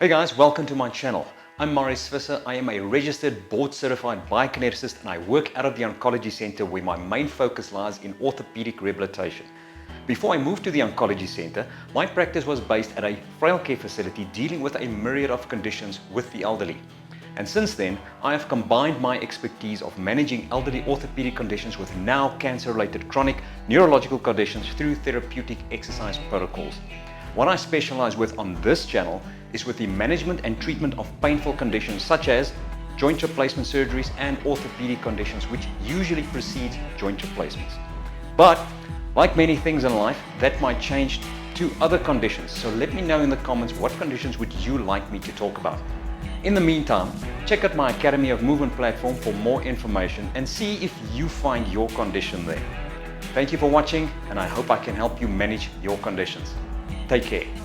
Hey guys, welcome to my channel. I'm Marius Visser. I am a registered board-certified biokineticist and I work out of the oncology center where my main focus lies in orthopedic rehabilitation. Before I moved to the oncology center, my practice was based at a frail care facility dealing with a myriad of conditions with the elderly. And since then, I have combined my expertise of managing elderly orthopedic conditions with now cancer-related chronic neurological conditions through therapeutic exercise protocols. What I specialize with on this channel is with the management and treatment of painful conditions such as joint replacement surgeries and orthopedic conditions which usually precede joint replacements. But like many things in life, that might change to other conditions. So let me know in the comments what conditions would you like me to talk about. In the meantime, check out my Academy of Movement platform for more information and see if you find your condition there. Thank you for watching and I hope I can help you manage your conditions. Take care.